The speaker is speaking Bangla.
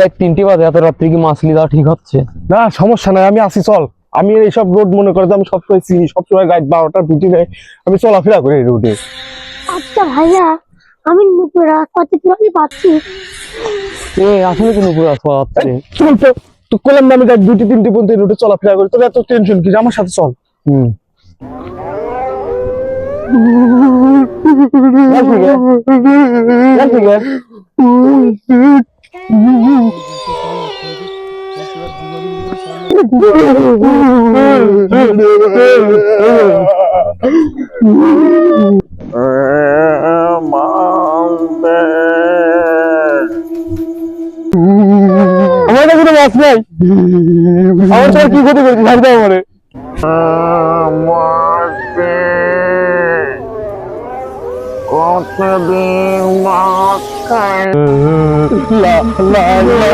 রাত 3টা বাজে, এত রাত্রে কি মাছ লিয়ে যাওয়া ঠিক হচ্ছে? না সমস্যা নাই, আমি আসি, চল। আমি এইসব রোড মনে করে যে আমি সবসময় চিনি, সবসময় রাত 12টার ভিতরে আমি চলাফেরা করি এই রোডে। আচ্ছা ভাইয়া, আমি নুপুরা কত কিলোমি পাচ্ছি। আসলে কোনো পুরো আছে? চল তো, তুই করলাম না আমি রাত 2-3 পর্যন্ত এই রোডে চলাফেরা করি, তোর এত টেনশন কি? আমার সাথে চল। হুম। আমার কাছে মাছ নাই, আমার তোর কি ক্ষতি করেছি? ছাড় দাও আমারে। কতদিন মাছ খাই লা লা লা